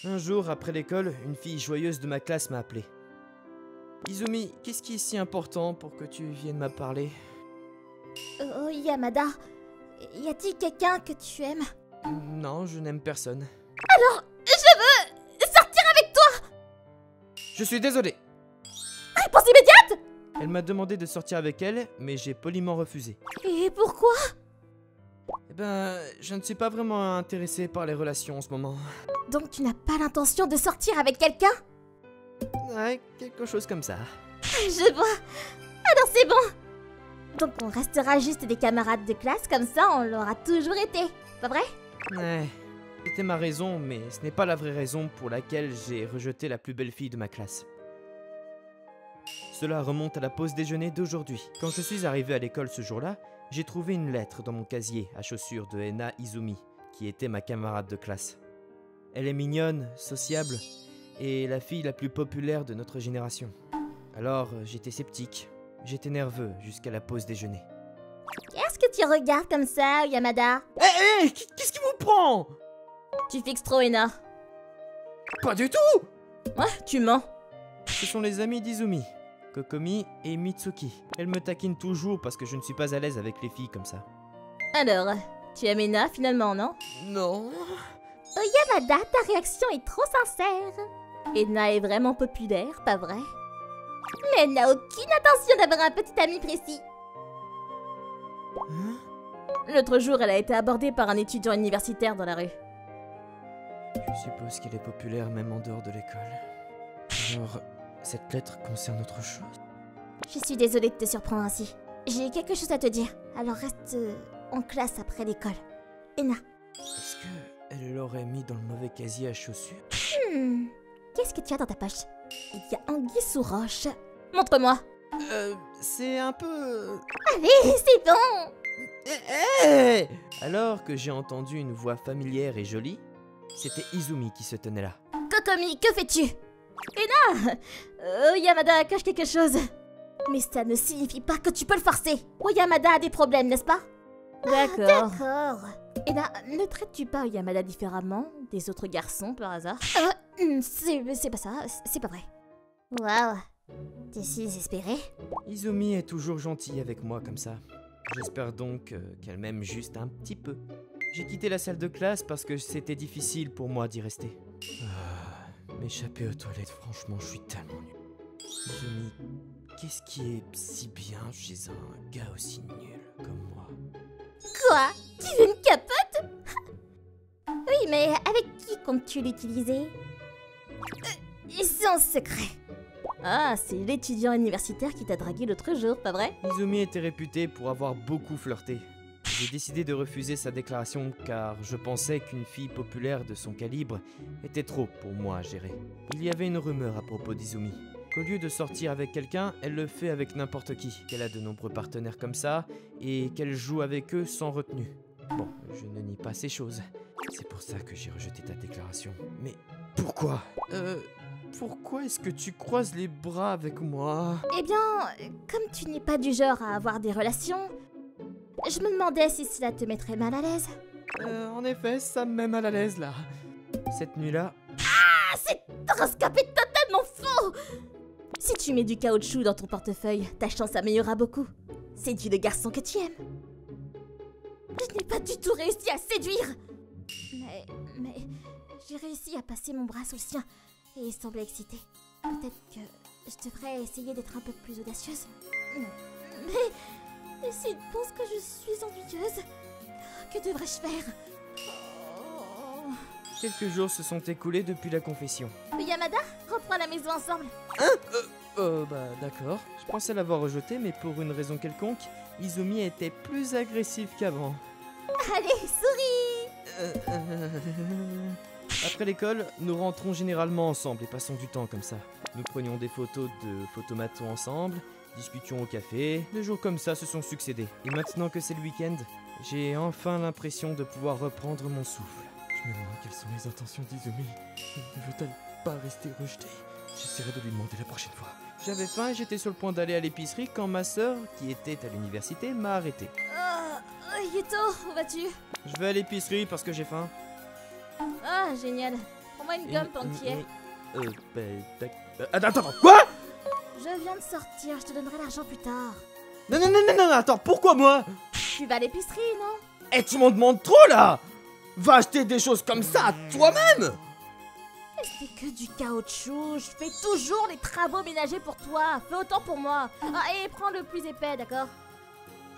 Un jour, après l'école, une fille joyeuse de ma classe m'a appelé. Izumi, qu'est-ce qui est si important pour que tu viennes me parler? Oh, Yamada, y a-t-il quelqu'un que tu aimes? Non, je n'aime personne. Alors, je veux sortir avec toi! Je suis désolé. Réponse immédiate! Elle m'a demandé de sortir avec elle, mais j'ai poliment refusé. Et pourquoi? Eh ben, je ne suis pas vraiment intéressé par les relations en ce moment. Donc tu n'as pas l'intention de sortir avec quelqu'un? Ouais, quelque chose comme ça. Je vois. Alors c'est bon. Donc on restera juste des camarades de classe, comme ça on l'aura toujours été, pas vrai? Ouais, c'était ma raison, mais ce n'est pas la vraie raison pour laquelle j'ai rejeté la plus belle fille de ma classe. Cela remonte à la pause déjeuner d'aujourd'hui. Quand je suis arrivé à l'école ce jour-là, j'ai trouvé une lettre dans mon casier à chaussures de Ena Izumi, qui était ma camarade de classe. Elle est mignonne, sociable, et la fille la plus populaire de notre génération. Alors, j'étais sceptique, j'étais nerveux jusqu'à la pause déjeuner. Qu'est-ce que tu regardes comme ça, Yamada? Hé, qu'est-ce qui vous prend? Tu fixes trop, Ena. Pas du tout! Ouais, tu mens. Ce sont les amis d'Izumi, Kokomi et Mitsuki. Elles me taquinent toujours parce que je ne suis pas à l'aise avec les filles comme ça. Alors, tu aimes Ena finalement, non? Non. Oh Yamada, ta réaction est trop sincère. Ena est vraiment populaire, pas vrai? Mais elle n'a aucune intention d'avoir un petit ami précis. Hein? L'autre jour, elle a été abordée par un étudiant universitaire dans la rue. Je suppose qu'elle est populaire même en dehors de l'école. Alors, cette lettre concerne autre chose? Je suis désolée de te surprendre ainsi. J'ai quelque chose à te dire, alors reste en classe après l'école. Ena. Est-ce qu'elle l'aurait mis dans le mauvais casier à chaussures? Qu'est-ce que tu as dans ta poche? Il y a anguille sous roche. Montre-moi. C'est un peu... Allez, c'est bon. Hé! Alors que j'ai entendu une voix familière et jolie, c'était Izumi qui se tenait là. Kokomi, que fais-tu? Ena! Yamada cache quelque chose. Mais ça ne signifie pas que tu peux le forcer. Yamada a des problèmes, n'est-ce pas? D'accord. D'accord. Ena, ne traites-tu pas Yamada différemment des autres garçons par hasard? C'est pas ça, c'est pas vrai. Waouh, t'es si désespérée? Izumi est toujours gentille avec moi comme ça. J'espère donc qu'elle m'aime juste un petit peu. J'ai quitté la salle de classe parce que c'était difficile pour moi d'y rester. M'échapper aux toilettes, franchement, je suis tellement nul. Izumi, qu'est-ce qui est si bien chez un gars aussi nul comme moi? Quoi? Tu veux une capote? Oui, mais avec qui comptes-tu l'utiliser? C'est en secret. Ah, c'est l'étudiant universitaire qui t'a dragué l'autre jour, pas vrai? Izumi était réputé pour avoir beaucoup flirté. J'ai décidé de refuser sa déclaration car je pensais qu'une fille populaire de son calibre était trop pour moi à gérer. Il y avait une rumeur à propos d'Izumi, qu'au lieu de sortir avec quelqu'un, elle le fait avec n'importe qui, qu'elle a de nombreux partenaires comme ça et qu'elle joue avec eux sans retenue. Bon, je ne nie pas ces choses. C'est pour ça que j'ai rejeté ta déclaration. Mais pourquoi? Pourquoi est-ce que tu croises les bras avec moi? Eh bien, comme tu n'es pas du genre à avoir des relations, je me demandais si cela te mettrait mal à l'aise. En effet, ça me met mal à l'aise là. Cette nuit-là... Ah, cet horoscope est totalement faux! Si tu mets du caoutchouc dans ton portefeuille, ta chance améliorera beaucoup. Séduis le garçon que tu aimes. Je n'ai pas du tout réussi à séduire. Mais j'ai réussi à passer mon bras sous le sien et il semblait excité. Peut-être que je devrais essayer d'être un peu plus audacieuse. Mais s'il pense que je suis ennuyeuse, que devrais-je faire? Oh. Quelques jours se sont écoulés depuis la confession. Yamada, rentrons à la maison ensemble. Bah d'accord. Je pensais l'avoir rejeté, mais pour une raison quelconque, Izumi était plus agressif qu'avant. Allez, souris! Après l'école, nous rentrons généralement ensemble et passons du temps comme ça. Nous prenions des photos de photomaton ensemble, discutions au café. Des jours comme ça se sont succédés. Et maintenant que c'est le week-end, j'ai enfin l'impression de pouvoir reprendre mon souffle. Je me demande quelles sont les intentions d'Izumi. Ne veut-elle pas rester rejetée? J'essaierai de lui demander la prochaine fois. J'avais faim et j'étais sur le point d'aller à l'épicerie quand ma sœur, qui était à l'université, m'a arrêté. Yeto, où vas-tu? Je vais à l'épicerie parce que j'ai faim. Ah, génial. Rends-moi une gomme tant que tu y es. Attends, quoi? Je viens de sortir, je te donnerai l'argent plus tard. Non, attends, pourquoi moi? Tu vas à l'épicerie, non? Eh, tu m'en demandes trop là! Va acheter des choses comme ça toi-même! C'est que du caoutchouc, je fais toujours les travaux ménagers pour toi. Fais autant pour moi. Ah, et prends le plus épais, d'accord?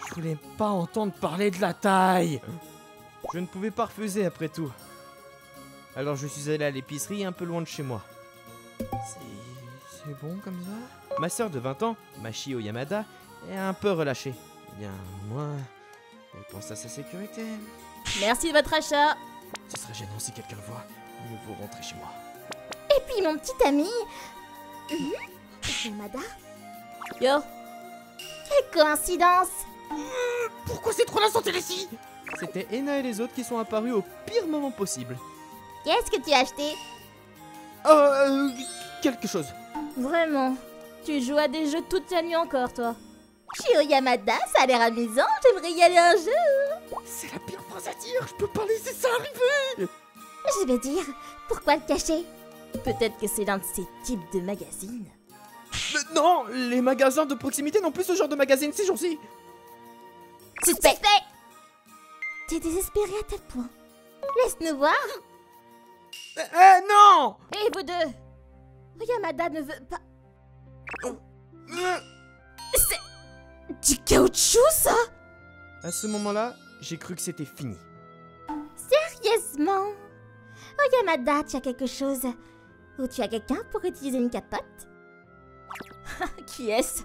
Je voulais pas entendre parler de la taille. Je ne pouvais pas refuser après tout. Alors je suis allé à l'épicerie un peu loin de chez moi. C'est bon comme ça? Ma sœur de 20 ans, Machio Yamada, est un peu relâchée. Eh bien, moi, elle pense à sa sécurité. Merci de votre achat. Ce serait gênant si quelqu'un le voit. Mieux vaut rentrer chez moi. Et puis mon petit ami... Yamada. Yo. Quelle coïncidence. Pourquoi c'est trop la santé ici? C'était Ena et les autres qui sont apparus au pire moment possible. Qu'est-ce que tu as acheté? Quelque chose. Vraiment? Tu joues à des jeux toute la nuit encore, toi? Shio Yamada, ça a l'air amusant, j'aimerais y aller un jour. C'est la pire phrase à dire, je peux pas laisser ça arriver. Je vais dire, pourquoi le cacher? Peut-être que c'est l'un de ces types de magazines. Non, les magasins de proximité n'ont plus ce genre de magazine ces jours-ci. Suspect. T'es désespéré à tel point. Laisse-nous voir. Non! Et vous deux? Yamada ne veut pas... C'est... du caoutchouc, ça? À ce moment-là, j'ai cru que c'était fini. Sérieusement? Oh Yamada, tu as quelque chose? Ou tu as quelqu'un pour utiliser une capote? Qui est-ce?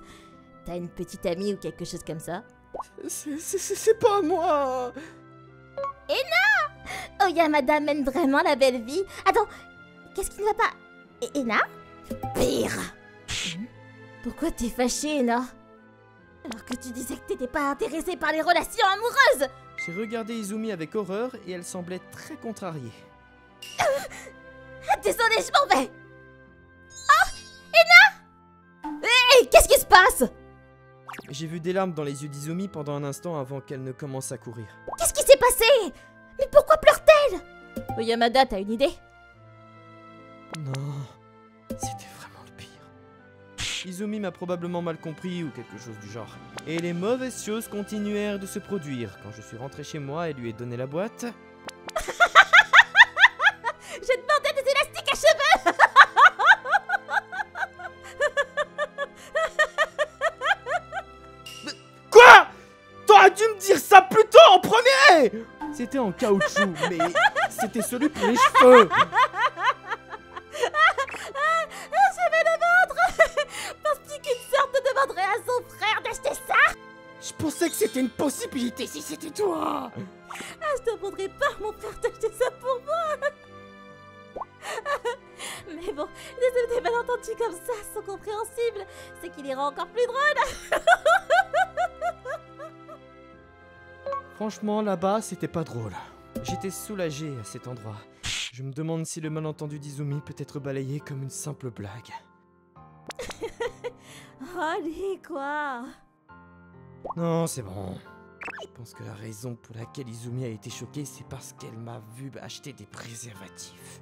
T'as une petite amie ou quelque chose comme ça? C'est pas moi. Oh Yamada mène vraiment la belle vie. Attends, qu'est-ce qui ne va pas? Ena? Pire. Pourquoi t'es fâchée, Ena? Alors que tu disais que t'étais pas intéressée par les relations amoureuses. J'ai regardé Izumi avec horreur et elle semblait très contrariée. Désolée, je m'en vais. Oh, Ena! Hé, qu'est-ce qui se passe? J'ai vu des larmes dans les yeux d'Izumi pendant un instant avant qu'elle ne commence à courir. Qu'est-ce qui s'est passé? Mais pourquoi pleure-t-elle? Oh Yamada, t'as une idée? Non, c'était vraiment le pire. Izumi m'a probablement mal compris ou quelque chose du genre. Et les mauvaises choses continuèrent de se produire. Quand je suis rentré chez moi et lui ai donné la boîte... J'ai demandé des élastiques à cheveux. Quoi? T'aurais dû me dire ça plus tôt en premier! C'était en caoutchouc, mais c'était celui pour les cheveux. J'avais le ventre. Penses-tu qu'une sœur te demanderait à son frère d'acheter ça? Je pensais que c'était une possibilité si c'était toi. Ah, je demanderais pas à mon frère d'acheter ça pour moi. Mais bon, des malentendus comme ça sont compréhensibles. C'est qu'il les rend encore plus drôles. Franchement, là-bas, c'était pas drôle. J'étais soulagé à cet endroit. Je me demande si le malentendu d'Izumi peut être balayé comme une simple blague. Allez, quoi? Non, c'est bon. Je pense que la raison pour laquelle Izumi a été choquée, c'est parce qu'elle m'a vu acheter des préservatifs.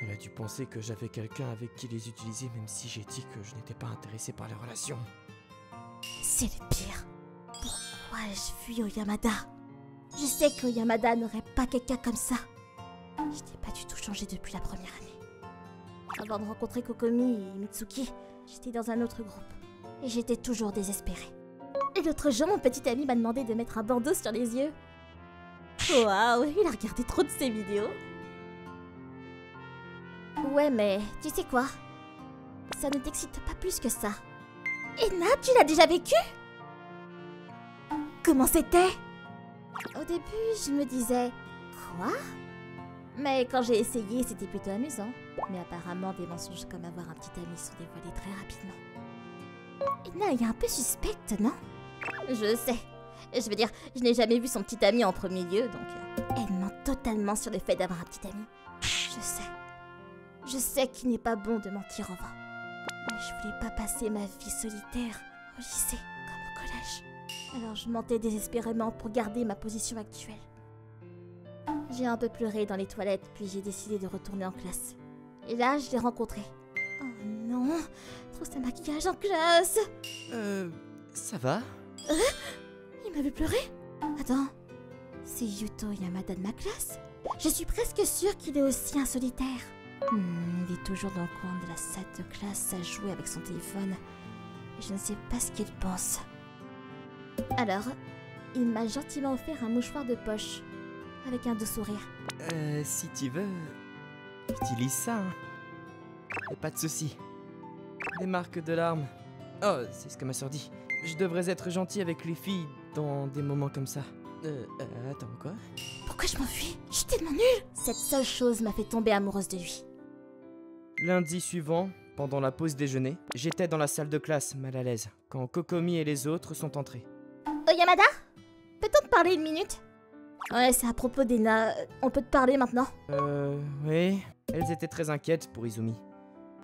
Elle a dû penser que j'avais quelqu'un avec qui les utiliser, même si j'ai dit que je n'étais pas intéressé par les relations. C'est le pire. Pourquoi ai-je fui Oyamada? Je sais qu'Oyamada n'aurait pas quelqu'un comme ça. Je n'ai pas du tout changé depuis la première année. Avant de rencontrer Kokomi et Mitsuki, j'étais dans un autre groupe. Et j'étais toujours désespérée. Et l'autre jour, mon petit ami m'a demandé de mettre un bandeau sur les yeux. Waouh, il a regardé trop de ses vidéos. Ouais, mais tu sais quoi? Ça ne t'excite pas plus que ça. Ena, tu l'as déjà vécu? Comment c'était? Au début, je me disais... Quoi? Mais quand j'ai essayé, c'était plutôt amusant. Mais apparemment, des mensonges comme avoir un petit ami sont dévoilés très rapidement. Ena est un peu suspecte, non? Je sais. Je veux dire, je n'ai jamais vu son petit ami en premier lieu, donc... Elle ment totalement sur le fait d'avoir un petit ami. Je sais. Je sais qu'il n'est pas bon de mentir en vain. Mais je voulais pas passer ma vie solitaire au lycée, comme au collège. Alors je mentais désespérément pour garder ma position actuelle. J'ai un peu pleuré dans les toilettes, puis j'ai décidé de retourner en classe. Et là, je l'ai rencontré. Oh non, trop sa maquillage en classe. Ça va? Il m'a vu pleurer? Attends, c'est Yuto Yamada de ma classe? Je suis presque sûre qu'il est aussi un solitaire. Il est toujours dans le coin de la salle de classe à jouer avec son téléphone. Et je ne sais pas ce qu'il pense. Alors, il m'a gentiment offert un mouchoir de poche, avec un doux sourire. Si tu veux, utilise ça, hein. Y a pas de souci. Des marques de larmes. Oh, c'est ce que ma soeur dit. Je devrais être gentil avec les filles dans des moments comme ça. Attends, quoi? Pourquoi je m'enfuis? Je suis tellement nulle! Cette seule chose m'a fait tomber amoureuse de lui. Lundi suivant, pendant la pause déjeuner, j'étais dans la salle de classe, mal à l'aise, quand Kokomi et les autres sont entrés. Oh Yamada? Peut-on te parler une minute? Ouais, c'est à propos d'Ena. On peut te parler maintenant? Oui. Elles étaient très inquiètes pour Izumi.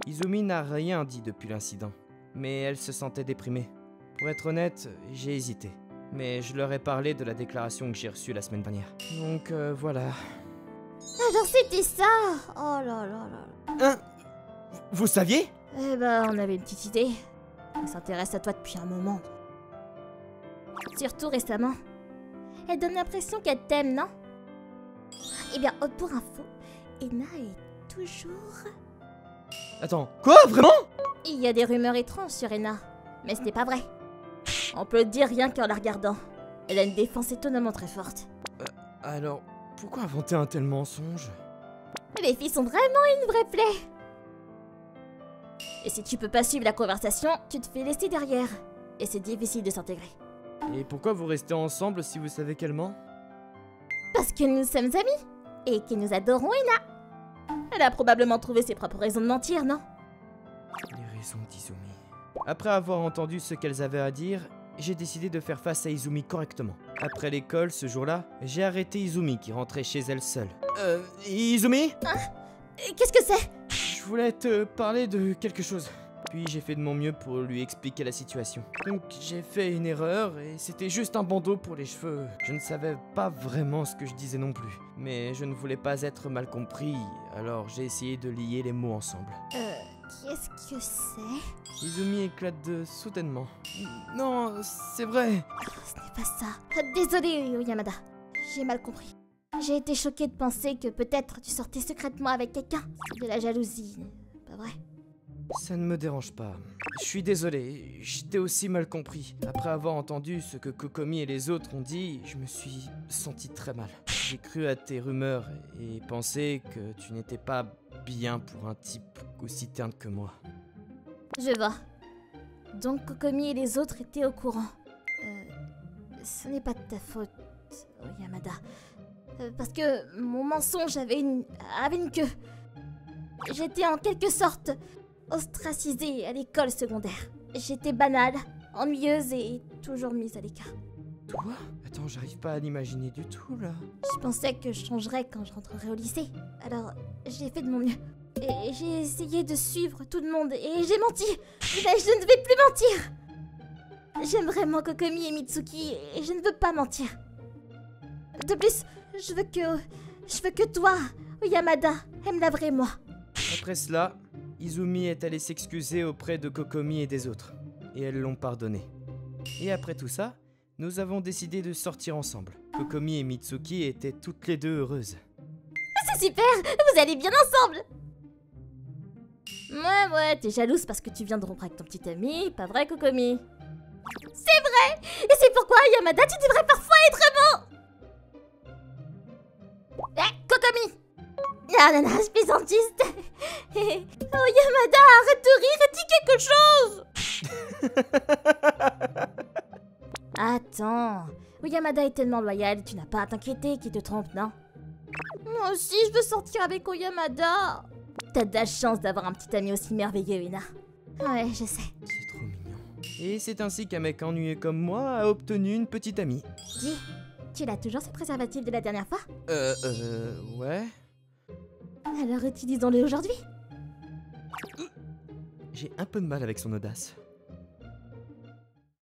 Izumi n'a rien dit depuis l'incident, mais elle se sentait déprimée. Pour être honnête, j'ai hésité. Mais je leur ai parlé de la déclaration que j'ai reçue la semaine dernière. Donc voilà. Alors c'était ça! Oh là là là. Hein? Vous saviez? Eh ben, on avait une petite idée. Elle s'intéresse à toi depuis un moment. Surtout récemment. Elle donne l'impression qu'elle t'aime, non? Eh bien, pour info, Ena est toujours... Attends, quoi? Vraiment? Il y a des rumeurs étranges sur Ena, mais ce n'est pas vrai. On peut le dire rien qu'en la regardant. Elle a une défense étonnamment très forte. Alors, pourquoi inventer un tel mensonge? Les filles sont vraiment une vraie plaie. Et si tu peux pas suivre la conversation, tu te fais laisser derrière. Et c'est difficile de s'intégrer. Et pourquoi vous restez ensemble si vous savez qu'elle ment? Parce que nous sommes amis. Et que nous adorons Ena. Elle a probablement trouvé ses propres raisons de mentir, non? Les raisons d'Izumi. Après avoir entendu ce qu'elles avaient à dire, j'ai décidé de faire face à Izumi correctement. Après l'école, ce jour-là, j'ai arrêté Izumi qui rentrait chez elle seule. Izumi? Qu'est-ce que c'est? Je voulais te parler de quelque chose. Puis j'ai fait de mon mieux pour lui expliquer la situation. Donc j'ai fait une erreur et c'était juste un bandeau pour les cheveux. Je ne savais pas vraiment ce que je disais non plus. Mais je ne voulais pas être mal compris, alors j'ai essayé de lier les mots ensemble. Qu'est-ce que c'est? Izumi éclate de soudainement. Non, c'est vrai. Ce n'est pas ça. Désolée, Oyamada. J'ai mal compris. J'ai été choquée de penser que peut-être tu sortais secrètement avec quelqu'un. C'est de la jalousie, pas vrai? Ça ne me dérange pas. Je suis désolé, j'étais aussi mal compris. Après avoir entendu ce que Kokomi et les autres ont dit, je me suis senti très mal. J'ai cru à tes rumeurs et pensé que tu n'étais pas bien pour un type aussi terne que moi. Je vois. Donc Kokomi et les autres étaient au courant. Ce n'est pas de ta faute, Oyamada. Parce que mon mensonge avait une queue. J'étais en quelque sorte ostracisée à l'école secondaire. J'étais banale, ennuyeuse et toujours mise à l'écart. Toi? Attends, j'arrive pas à l'imaginer du tout là. Je pensais que je changerais quand je rentrerai au lycée. Alors, j'ai fait de mon mieux. Et j'ai essayé de suivre tout le monde et j'ai menti. Mais je ne vais plus mentir. J'aime vraiment Kokomi et Mitsuki et je ne veux pas mentir. De plus, je veux que toi, Oyamada, aime la vraie moi. Après cela, Izumi est allée s'excuser auprès de Kokomi et des autres. Et elles l'ont pardonné. Et après tout ça, nous avons décidé de sortir ensemble. Kokomi et Mitsuki étaient toutes les deux heureuses. C'est super, vous allez bien ensemble. Ouais, t'es jalouse parce que tu viens de rompre avec ton petit ami, pas vrai Kokomi? C'est vrai. Et c'est pourquoi, Yamada, tu devrais parfois être bon. Kokomi. Non, je plaisantiste. Oh Yamada, arrête de rire et dis quelque chose. Attends, Oyamada est tellement loyal, tu n'as pas à t'inquiéter qu'il te trompe, non? Moi aussi, je veux sortir avec Oyamada. T'as de la chance d'avoir un petit ami aussi merveilleux, Ena. Ouais, je sais. C'est trop mignon. Et c'est ainsi qu'un mec ennuyé comme moi a obtenu une petite amie. Dis, tu l'as toujours ce préservatif de la dernière fois? Ouais. Alors utilisons-le aujourd'hui. J'ai un peu de mal avec son audace.